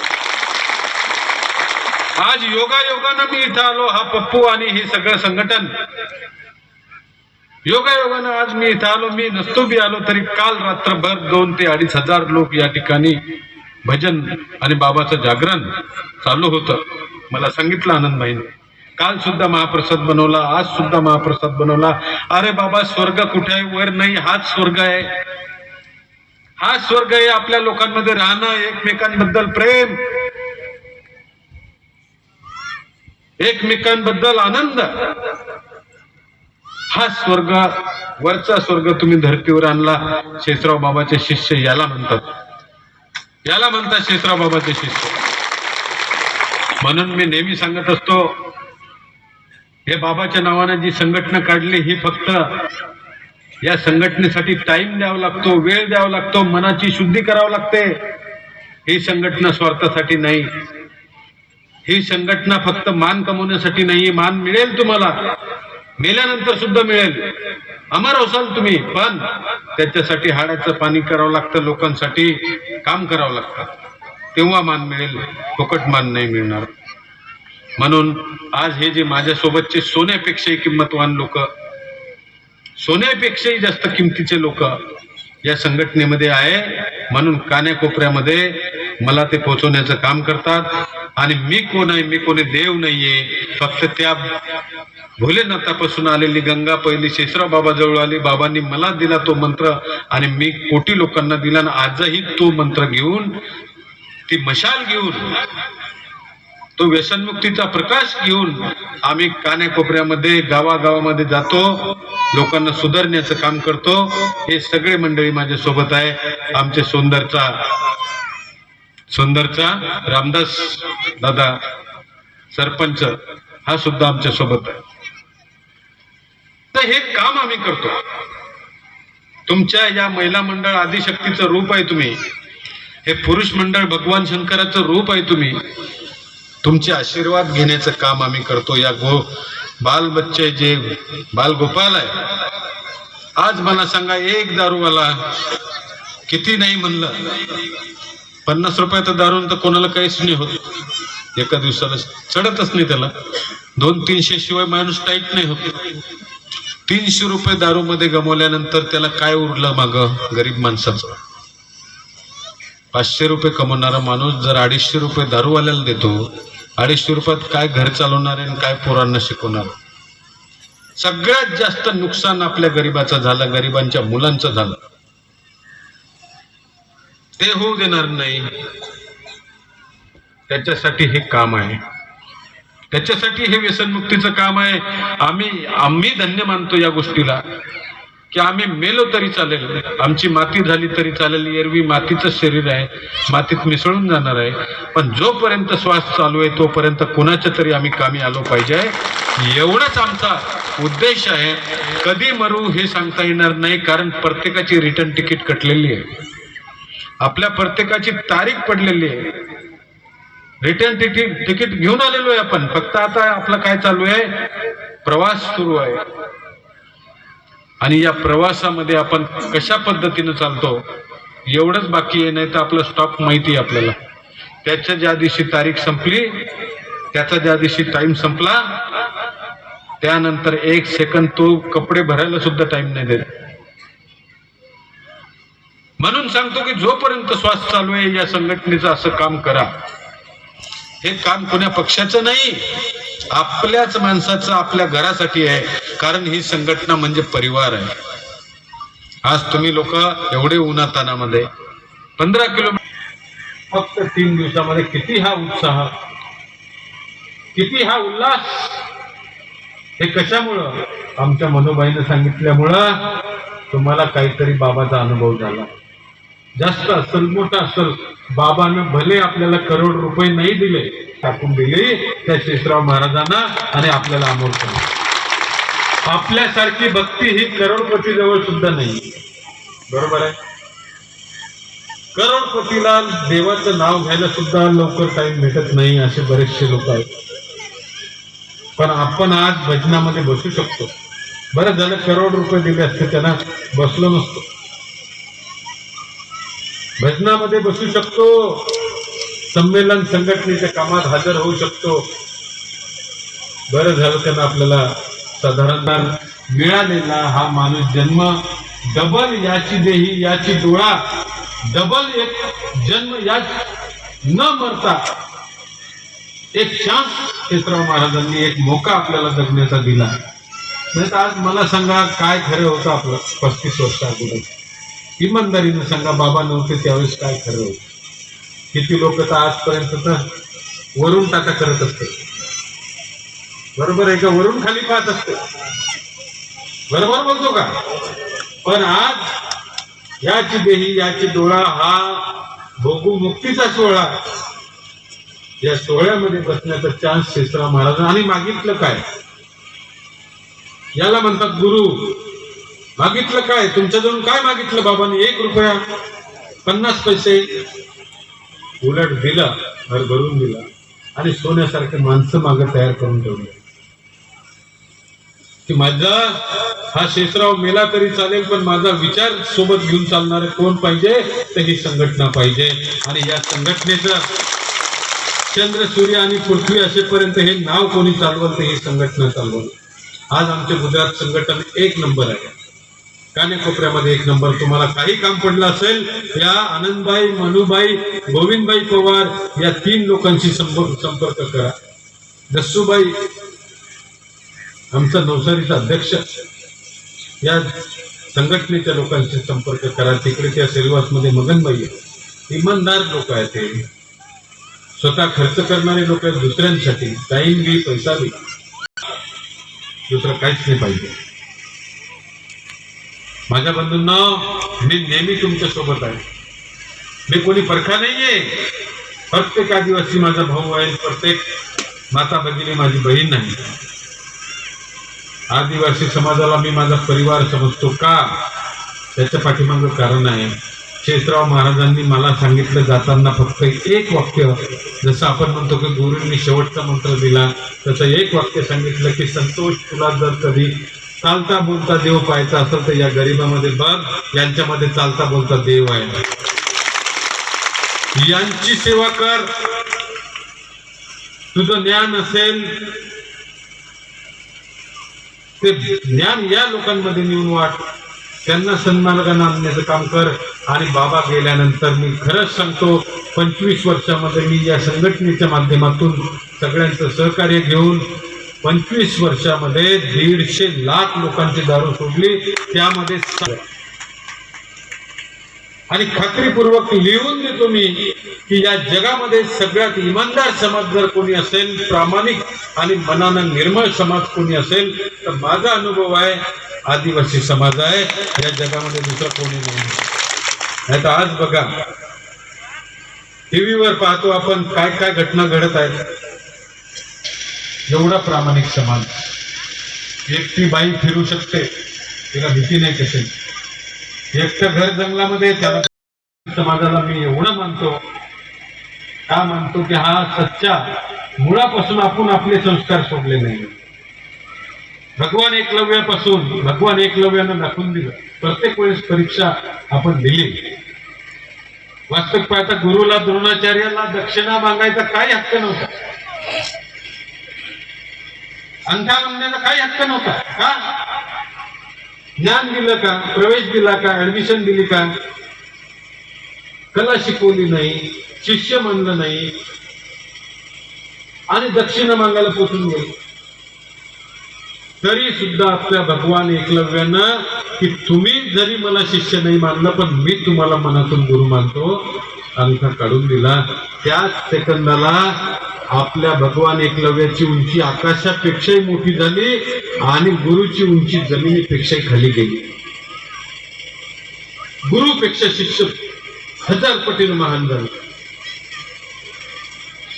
आज योगायोगानं मी इथं आलो, हा पप्पू आणि हे सगळं संघटन योगायोगानं आज मी इथं आलो. मी नसतो बी आलो तरी काल रात्रभर 2,000 ते 2,500 लोक या ठिकाणी भजन आणि बाबाचं जागरण चालू होतं. मला सांगितलं आनंदभाईने, काल सुद्धा महाप्रसाद बनवला, आज सुद्धा महाप्रसाद बनवला. अरे बाबा, स्वर्ग कुठे आहे? वर नाही, हाच स्वर्ग आहे. हा स्वर्ग आहे आपल्या लोकांमध्ये राहणं, एकमेकांबद्दल प्रेम, एकमेकांबद्दल आनंद. हा स्वर्ग, वरचा स्वर्ग तुम्ही धर्तीवर आणला. शेषराव बाबाचे शिष्य याला म्हणतात, याला म्हणतात शेषराव बाबाचे शिष्य. म्हणून मी नेहमी सांगत असतो, हे बाबाच्या नावाने जी संघटना काढली, ही फक्त या संघटनेसाठी टाइम द्यावा लागतो, वेळ द्यावा लागतो, मनाची शुद्धी करावी लागते. ही संघटना स्वार्थासाठी नाही, ही संघटना फक्त मान कमवण्यासाठी नाही. मान मिळेल तुम्हाला, मेल्यानंतर सुद्धा मिळेल, अमर होसाल तुम्ही, पण त्याच्यासाठी हाडाचं पाणी करावं लागतं, लोकांसाठी काम करावं लागतं, तेव्हा मान मिळेल, फुकट मान नाही मिळणार. म्हणून आज हे जे माझ्यासोबतचे सोन्यापेक्षाही किंमतवान लोक, सोन्यापेक्षाही जास्त किमतीचे लोक या संघटनेमध्ये आहे. म्हणून कान्याकोपऱ्यामध्ये मला ते पोहोचवण्याचं काम करतात. आणि मी कोण आहे? मी कोणी देव नाहीये, फक्त त्या भोलेनाथापासून आलेली गंगा पहिली शेषराव बाबा जवळ आली, बाबांनी मला दिला तो मंत्र आणि मी कोटी लोकांना दिला. आणि आजही तो मंत्र घेऊन, ती मशाल घेऊन, तो व्यसनमुक्तीचा प्रकाश घेऊन आम्ही कान्याकोपऱ्यामध्ये, गावागावामध्ये जातो, लोकांना सुधारण्याचं काम करतो. हे सगळे मंडळी माझ्या सोबत आहे. आमचे सुंदरचा रामदास दादा सरपंच हा सुद्धा आमच्या सोबत आहे. तर हे काम आम्ही करतो. तुमच्या या महिला मंडळ आदिशक्तीचं रूप आहे तुम्ही, हे पुरुष मंडळ भगवान शंकराचं रूप आहे तुम्ही. तुमचे आशीर्वाद घेण्याचं काम आम्ही करतो. या बाल बच्चे जे बाल गोपाल आहे, आज मला सांगा, एक दारूवाला किती नाही म्हणलं, 50 रुपयाचा दारू तर कोणाला काहीच नाही होत, एका दिवसाला चढतच नाही त्याला. 200-300 शिवाय माणूस टाईट नाही होत. 300 रुपये दारू मध्ये गमावल्यानंतर त्याला काय उरलं माग गरीब माणसाचं? 500 रुपये कमवणारा माणूस जर 250 रुपये दारूवाल्याला देतो, 250 रुपयात काय घर चालवणार आहे आणि काय पोरांना शिकवणार? सगळ्यात जास्त नुकसान आपल्या गरिबाचं झालं, गरिबांच्या मुलांचं झालं. ते होऊ देणार नाही. त्याच्यासाठी हे काम आहे, त्याच्यासाठी हे व्यसनमुक्तीचं काम आहे. आम्ही धन्य मानतो या गोष्टीला की आम्ही मेलो तरी चालेल, आमची माती झाली तरी चालेल. एरवी मातीचं शरीर आहे, मातीत मिसळून जाणार आहे, पण जोपर्यंत श्वास चालू आहे तोपर्यंत कुणाच्या तरी आम्ही कामी आलो पाहिजे. एवढंच आमचा उद्देश आहे. कधी मरू हे सांगता येणार नाही, कारण प्रत्येकाची रिटर्न तिकीट कटलेली आहे, आपल्या प्रत्येकाची तारीख पडलेली आहे. रिटर्न तिकीट घेऊन आलेलो आहे आपण. फक्त आता आपलं काय चालू आहे, प्रवास सुरू आहे. आणि या प्रवासामध्ये आपण कशा पद्धतीने चालतो एवढंच बाकी आहे. नाही तर आपलं स्टॉप माहिती आहे आपल्याला. त्याच्या ज्या दिवशी तारीख संपली, त्याचा ज्या दिवशी टाइम संपला, त्यानंतर 1 सेकंद तो कपडे भरायला सुद्धा टाइम नाही देत. म्हणून सांगतो की जोपर्यंत श्वास चालू आहे या संघटनेचं असं काम करा. हे काम कोण्या पक्षाचं नाही, आपल्याच माणसाचं, आपल्या घरासाठी आहे. कारण ही संघटना म्हणजे परिवार आहे. आज तुम्ही लोक एवढे उन्हातानामध्ये 15 किलोमीटर फक्त 3 दिवसामध्ये किती हा उत्साह, किती हा उल्हास. हे कशामुळं? आमच्या मनोबाईनं सांगितल्यामुळं तुम्हाला काहीतरी बाबाचा अनुभव झाला. जास्त असेल, मोठा असेल, बाबानं भले आपल्याला करोड रुपये नाही दिले, टाकून दिले त्या शेषराव महाराजांना आणि आपल्याला अमोल केलं. आपल्यासारखी भक्ती ही करोडपती जवळ सुद्धा नाही. बरोबर आहे? करोडपतीला देवाचं नाव घ्यायला सुद्धा लवकर टाइम भेटत नाही, असे बरेचसे लोक आहेत. पण आपण आज भजनामध्ये बसू शकतो. बरं झालं, करोड रुपये दिले असते त्यांना बसलो नसतो. भजनामध्ये बसू शकतो, संमेलन संघटनेच्या कामात हजर होऊ शकतो. बरं झालं त्यांना आपल्याला साधारण मिळालेला हा माणूस जन्म डबल याची देही याची डोळा, डबल एक जन्म या न मरता एक चान्स शेषराव महाराजांनी, एक मोका आपल्याला जगण्याचा दिला. नाही तर आज मला सांगा काय खरं होतं आपलं 35 वर्ष अगोदर? इमानदारीनं सांगा, बाबा नव्हते त्यावेळेस काय खरं होतं? किती लोक तर आजपर्यंत तर वरून टाका करत असते. बरोबर आहे का? वरून खाली पाहत असते. बरोबर बोलतो का? पण आज याची देही याची डोळा हा भोगू मुक्तीचा सोहळा, या सोहळ्यामध्ये बसण्याचा चान्स शेषराव महाराज. आणि मागितलं काय? याला म्हणतात गुरु. मागितलं काय? तुमच्याजवळून काय मागितलं बाबांनी? 1 रुपया 50 पैसे. उलट दिला, घर भरून दिला आणि सोन्यासारखे माणसं मागे तयार करून ठेवले की माझा हा शेषराव मेला तरी चालेल, पण माझा विचार सोबत घेऊन चालणारे कोण पाहिजे? तर ही संघटना पाहिजे. आणि या संघटनेचं चंद्र सूर्य आणि पृथ्वी असेपर्यंत हे नाव कोणी चालवलं तर ही संघटना चालवलं. आज आमचे गुजरात संघटन 1 नंबर आहे, कानेकोपऱ्यामध्ये 1 नंबर. तुम्हाला काही काम पडलं असेल, या आनंदबाई, मनुबाई, गोविंदबाई पवार या 3 लोकांशी संपर्क करा. दस्सूबाई आमचा नवसारीचा अध्यक्ष, या संघटनेच्या लोकांशी संपर्क करा. तिकडे त्या सेलवासमध्ये मगनबाई आहे, इमानदार लोक आहेत, ते स्वतः खर्च करणारे लोक आहेत दुसऱ्यांसाठी. टाइम बी पैसा बी, दुसरं काहीच नाही पाहिजे. माझ्या बंधूंना, मी नेहमी तुमच्या सोबत आहे. मी कोणी परखा नाहीये. प्रत्येक आदिवासी माझा भाऊ आहे, प्रत्येक माता भगिनी माझी बहीण नाही. आदिवासी समाजाला मी माझा परिवार समजतो. का? त्याच्या पाठीमागं कारण आहे. शेषराव महाराजांनी मला सांगितलं जाताना फक्त 1 वाक्य, जसं आपण म्हणतो की गुरूंनी शेवटचा मंत्र दिला, तसं 1 वाक्य सांगितलं की संतोष, तुला जर कधी चालता बोलता देव पाहायचा असेल तर या गरिबामध्ये बघ, यांच्यामध्ये चालता बोलता देव आहे. यांची सेवा कर. तुझं ज्ञान असेल ते ज्ञान या लोकांमध्ये नेऊन वाट, त्यांना सन्मार्गाने आणण्याचं काम कर. आणि बाबा गेल्यानंतर मी खरंच सांगतो, 25 वर्षामध्ये मी या संघटनेच्या माध्यमातून सगळ्यांचं सहकार्य घेऊन 25 वर्षामध्ये 150 लाख लोकांची दारू सोडली. त्यामध्ये आणि खात्रीपूर्वक लिहून देतो मी की या जगामध्ये सगळ्यात इमानदार समाज जर कोणी असेल, प्रामाणिक आणि मनानं निर्मळ समाज कोणी असेल तर माझा अनुभव आहे आदिवासी समाज आहे. या जगामध्ये दुसरा कोणी नाही. तर आज बघा, टीव्हीवर पाहतो आपण काय काय घटना घडत आहेत. एवढा प्रामाणिक समाज, एकटी बाई फिरू शकते, तिला भीती नाही कशी. एकटं घर जंगलामध्ये, त्याला समाजाला मी एवढं मानतो, का मानतो की हा सच्चा मुळापासून आपण आपले संस्कार सोडले नाही. भगवान एकलव्यानं दाखवून दिलं. प्रत्येक वेळेस परीक्षा आपण दिली. वास्तविक पाहता गुरुला, द्रोणाचार्याला दक्षिणा मागायचा काही हक्क नव्हता, अंगठा मागण्याचा काही हक्क नव्हता. का? ज्ञान दिलं का? प्रवेश दिला का? ऍडमिशन दिली का? कला शिकवली नाही, शिष्य म्हणलं नाही, आणि दक्षिणा मागायला पोचून गेले. तरी सुद्धा आपल्या भगवान एकलव्यानं की तुम्ही जरी मला शिष्य नाही मानलं पण मी तुम्हाला मनातून गुरु मानतो, अंगठा काढून दिला. त्याच सेकंदाला आपल्या भगवान एकलव्याची उंची आकाशापेक्षाही मोठी झाली आणि गुरुची उंची जमिनीपेक्षाही खाली गेली. गुरुपेक्षा शिष्य 1000 पटीने महान झाले.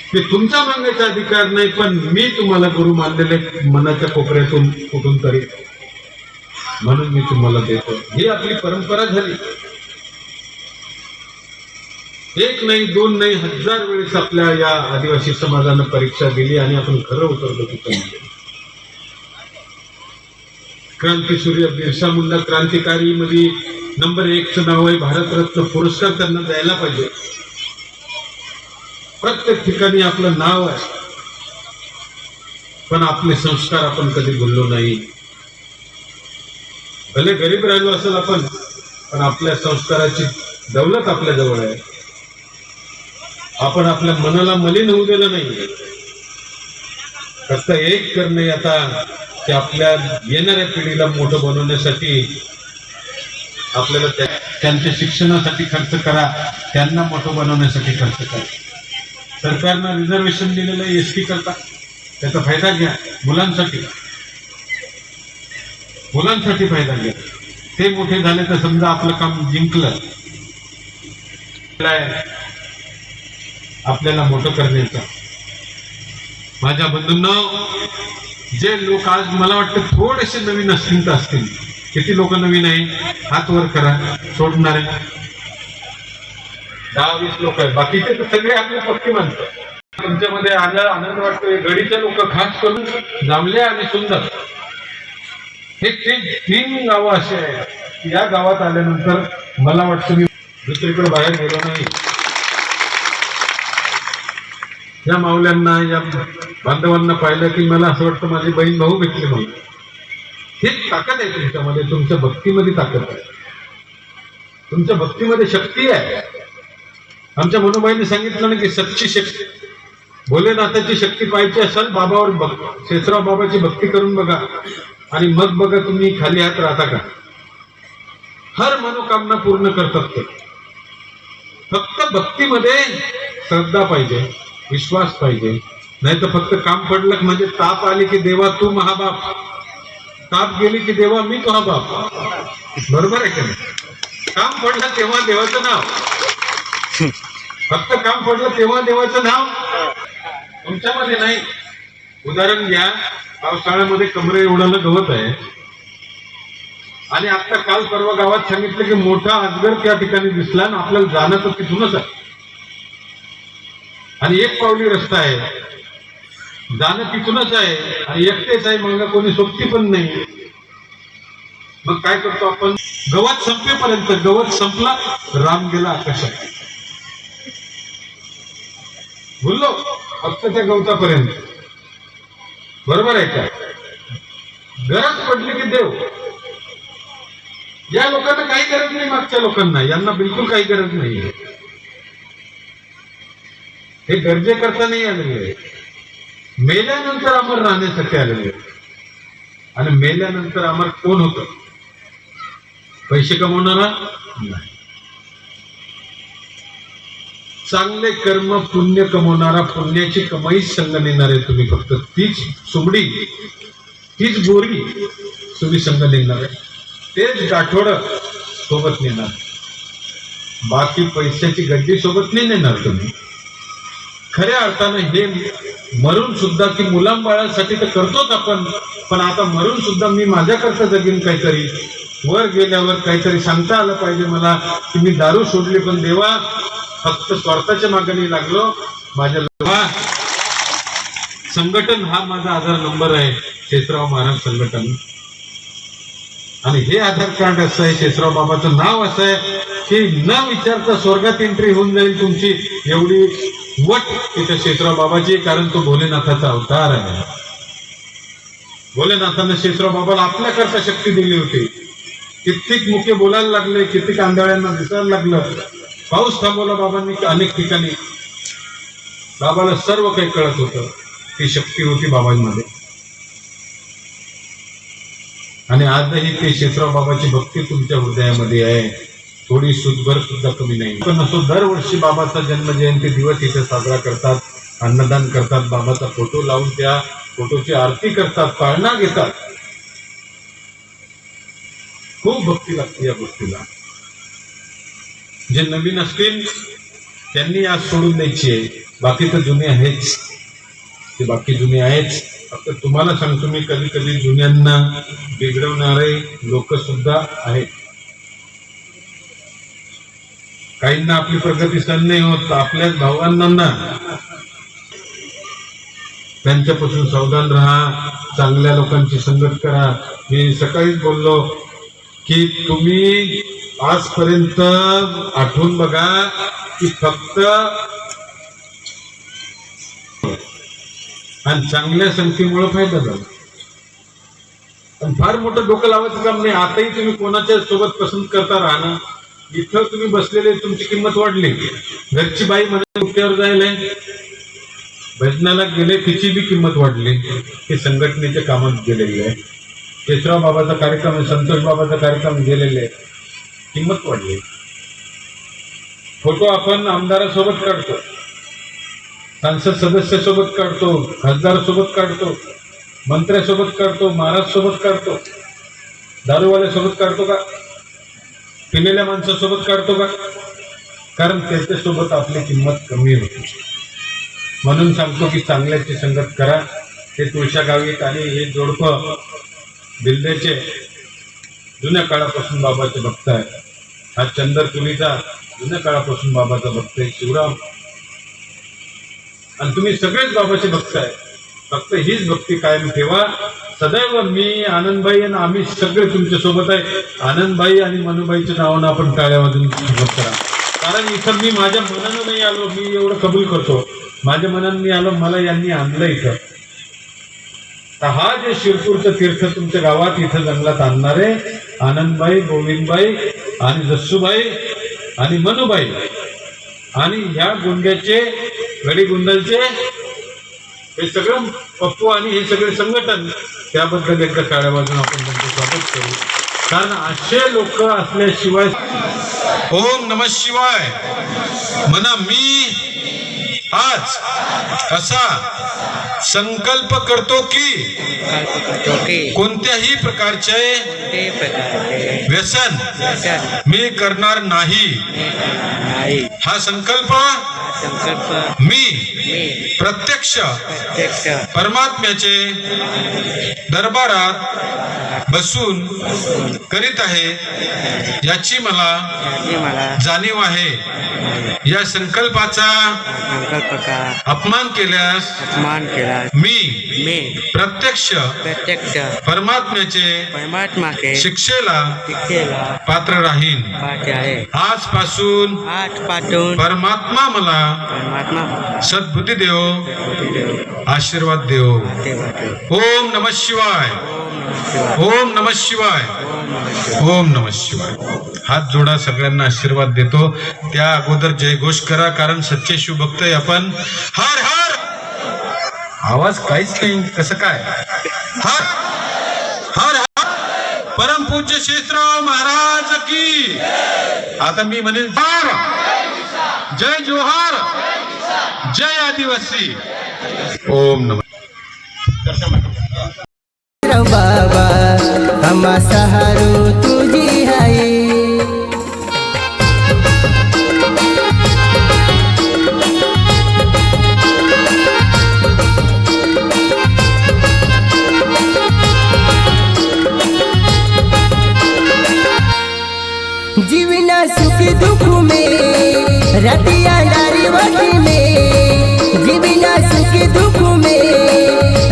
ते तुमचा मागायचा अधिकार नाही, पण मी तुम्हाला गुरु मानलेले मनाच्या कोपऱ्यातून कुठून तरी, म्हणून मी तुम्हाला देतो. ही आपली परंपरा झाली. एक नाही, दोन नाही, 1000 वेळेस आपल्या या आदिवासी समाजानं परीक्षा दिली आणि आपण खरं उतरलो तिथं. क्रांतीसूर्य बिरसा मुंडा क्रांतिकारी मध्ये नंबर 1चं नाव आहे. भारतरत्न पुरस्कार त्यांना द्यायला पाहिजे. प्रत्येक ठिकाणी आपलं नाव आहे, पण आपले संस्कार आपण कधी भुललो नाही. भले गरीब राहिलो असेल आपण, पण आपल्या संस्काराची दौलत आपल्या जवळ आहे. आपण आपल्या मनाला मलिन होऊ दिलं नाही. फक्त एक करणे आता ते आपल्या येणाऱ्या पिढीला मोठं बनवण्यासाठी आपल्याला त्यांच्या शिक्षणासाठी खर्च करा, त्यांना मोठं बनवण्यासाठी खर्च करा. सरकारनं रिझर्वेशन दिलेलं आहे एसटी करता, त्याचा फायदा घ्या. मुलांसाठी फायदा घ्या. ते मोठे झाले तर समजा आपलं काम जिंकलं. आपल्याला मोठं करण्याचं. माझ्या बंधूंनो, जे लोक आज मला वाटतं थोडेसे नवीन असतील, किती लोक नवीन आहे हात वर करा. सोडणारे 10-20 लोक आहेत, बाकीचे तर सगळे आपले पक्की माणसं. तुमच्यामध्ये आनंद वाटतोय. गडीचे लोक खास करून जांभले आणि सुंदर हे 3 गावं असे आहेत. या गावात आल्यानंतर मला वाटतं मी दुसरीकडे बाहेर गेलो नाही. या माऊल्यांना, या बांधवांना पाहिलं की मला असं वाटतं माझी बहीण भाऊ भेटली म्हणून. हे ताकद आहे तुमच्यामध्ये, तुमच्या भक्तीमध्ये ताकद आहे, तुमच्या भक्तीमध्ये शक्ती आहे. आमच्या मनोबाईंनी सांगितलं ना की सच्ची शक्ती, भोलेनाथाची शक्ती पाहिजे असेल बाबावर शेषराव बाबाची भक्ती करून बघा आणि मग बघा तुम्ही खाली हात राहता का. हर मनोकामना पूर्ण करतात ते. फक्त भक्तीमध्ये श्रद्धा पाहिजे, विश्वास पाहिजे. नाही तर फक्त काम पडलं म्हणजे ताप आली की देवा तू महाबाप, ताप गेली की देवा मी तुहा बाप. बरोबर आहे का नाही? काम पडलं तेव्हा देवाचं नाव, फक्त काम पडलं तेव्हा देवाचं नाव तुमच्यामध्ये नाही. उदाहरण घ्या, पावसाळ्यामध्ये कमरे एवढाला गवत आहे आणि आता काल परवा गावात सांगितलं की मोठा अजगर त्या ठिकाणी दिसला आणि आपल्याला जाणं तर तिथूनच आहे आणि 1 पावली रस्ता आहे, जाणं तिथूनच आहे आणि एकटेच आहे, मग कोणी सोबती पण नाही. मग काय करतो आपण, गवत संपेपर्यंत, गवत संपला राम गेला आकाशात, बोललो फक्त त्या गवतापर्यंत. बरोबर आहे का? गरज पडली की देव. या लोकांना काही गरज नाही, मागच्या लोकांना, यांना बिलकुल काही गरज नाही. हे गरजे करता नाही आलेले, मेल्यानंतर अमर राहण्यासाठी आलेले. आणि मेल्यानंतर अमर कोण होतं? पैसे कमवणारा नाही, चांगले कर्म पुण्य कमवणारा, पुण्याची कमाई संग नेणारे तुम्ही. फक्त तीच सुमडी, तीच बोरी तुम्ही संग नेणार आहे, तेच गाठोड सोबत नेणार. बाकी पैशाची गड्डी सोबत नाही नेणार तुम्ही. खऱ्या अर्थानं हे मरून सुद्धा, की मुलांबाळासाठी तर करतोच आपण, पण आता मरून सुद्धा मी माझ्याकरता जगीन काहीतरी. वर गेल्यावर काहीतरी सांगता आलं पाहिजे मला, की मी दारू सोडली पण देवा फक्त स्वार्थाच्या मागणी लागलो. माझ्या संघटन हा माझा आधार नंबर आहे, शेषराव महाराज संघटन. आणि हे आधार कार्ड असं आहे, शेषराव बाबाचं नाव असं आहे की न विचारता स्वर्गात एंट्री होऊन जाईल तुमची, एवढी वट तिथे शेषराव बाबाची. कारण तो भोलेनाथाचा अवतार आहे. भोलेनाथानं शेषराव बाबाला आपल्याकरता शक्ती दिली होती. कित्येक मुके बोलायला लागले, कित्येक आंधळ्यांना दिसायला लागलं. पाऊस थांबवला बाबांनी अनेक ठिकाणी. बाबाला सर्व काही कळत होतं, ती शक्ती होती बाबांमध्ये. आणि आजही ते शेषराव बाबाची भक्ती तुमच्या हृदयामध्ये आहे, थोडी सुदभर सुद्धा कमी नाही. पण असो, दरवर्षी बाबाचा जन्मजयंती दिवस इथे साजरा करतात, अन्नदान करतात, बाबाचा फोटो लावून त्या फोटोची आरती करतात, पाळणा घेतात. खूप भक्ती लागते या गोष्टीला. जे नवीन असतील त्यांनी आज सोडून द्यायची आहे, बाकी तर जुने आहेच, ते बाकी जुने आहेच. फक्त तुम्हाला सांगतो मी, कधी कधी जुन्यांना बिघडवणारे लोक सुद्धा आहेत. काहींना आपली प्रगती सहन नाही होत, आपल्याच भावांना त्यांच्यापासून सावधान राहा, चांगल्या लोकांची संगत करा. मी सकाळीच बोललो की तुम्ही आजपर्यंत आठवून बघा की फक्त आणि चांगल्या संगतीमुळे फायदा झाला. पण फार मोठं डोकं लावायचं काम नाही. आताही तुम्ही कोणाच्या सोबत पसंत करता राहणं. इथं तुम्ही बसलेले, तुमची किंमत वाढली. घरची बाई म्हणे उठ्यावर जायला, भजनाला गेले, तिची बी किंमत वाढली. हे संघटनेच्या कामात गेलेले आहे. शेषराव बाबाचा कार्यक्रम, संतोष बाबाचा कार्यक्रम गेलेले, किंमत वाढली. फोटो आपण आमदारासोबत काढतो, संसद सदस्यासोबत काढतो, खासदारासोबत काढतो, मंत्र्यासोबत काढतो, महाराज सोबत काढतो, दारूवाल्यासोबत काढतो का? पिलेल्या माणसासोबत काढतो का? कारण त्याच्यासोबत आपली किंमत कमी होती. म्हणून सांगतो की चांगल्याची संगत करा. हे तुळशा गावीत आणि हे जोडपं दिल्लीचे जुन्या काळापासून बाबाचे भक्त आहे. हा चंदर तुलीचा जुन्या काळापासून बाबाचा भक्त आहे, शिवराम. आणि तुम्ही सगळेच बाबाचे भक्त आहे. फक्त हीच भक्ती कायम ठेवा. सदैव मी, आनंदबाई आणि आम्ही सगळे तुमच्या सोबत आहे. आनंदबाई आणि मनुबाईच्या नावानं आपण टाळ्या वाजून सोबत करा. कारण इथं मी माझ्या मनानं नाही आलो, मी एवढं कबूल करतो. माझ्या मनानं मी आलो, मला यांनी आणलं इथं. तर हा जे शिरपूरचं तीर्थ तुमच्या गावात इथं जंगलात आणणारे आनंदबाई, गोविंदबाई आणि जस्सूबाई आणि मनुबाई आणि ह्या गुंड्याचे, गडी गुंडलचे, हे सगळं पप्पू आणि हे सगळे संघटन, त्याबद्दल एकदा टाळ्या वाजून आपण त्यांचं स्वागत करू. कारण असे लोक असल्याशिवाय. ओम नमः शिवाय म्हणा. मी आज असा संकल्प करतो की कोणत्याही प्रकारचे व्यसन मी करणार नाही. हा संकल्प मी प्रत्यक्ष परमात्म्याचे दरबारात बसून करीत आहे, याची मला जाणीव आहे. या संकल्पाचा संकल्पका अपमान केल्यास अपमान केला मी प्रत्यक्ष परमात्म्याचे परमात्मा के शिक्षेला शिक्षेला पात्र राहीन. पात्र आहे. आजपासून परमात्मा मला परमात्मा सद्बुद्धी देव, आशीर्वाद देव. ओम नमः शिवाय, ओम नमः शिवाय, ओम नमः शिवाय. हात जोडा, सगळ्यांना आशीर्वाद देतो. त्या अगोदर जयघोष करा, कारण सच्चे शिवभक्त आहे आपण. हर हर. आवाज काहीच नाही, कसं काय? हर हर हर. परमपूज्य शेषराव महाराज की. आता मी म्हणेन जय जोहार, जय आदिवासी. ओम नमः. बाबा हमा सहारो तुझी आहे. जीवना सुख दुख में रतिया डारी वटी में. जीवना सुख दुख में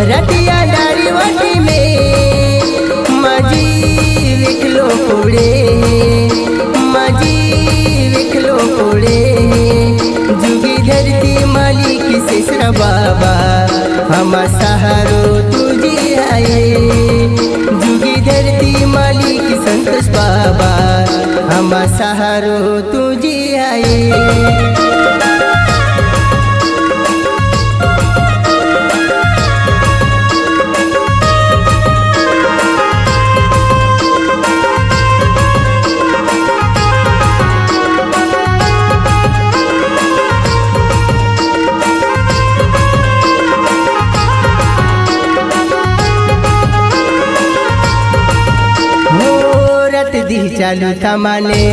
रतिया डारी वटी में. माझी विकलो पुढे, माझी विकलो पुढे. जुगी धरती मालिक शेषराव बाबा हमा सहारो तुझी आहे. जुगी धरती मालिक संतोष बाबा हमा सहारो तुझी आहे. दी चालू थमाने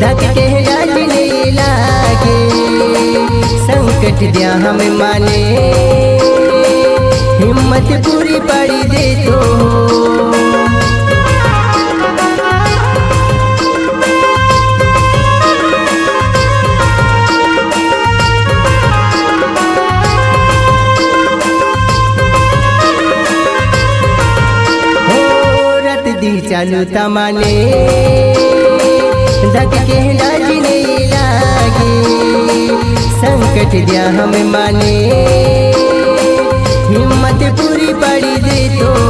धक्के डालने लागे. संकट दिया हमें माने, हिम्मत पूरी पड़ी दे तो. चालू तमाने धक्के डालने लागे. संकट दिया हमें माने, हिम्मत पूरी पड़ी दे तो.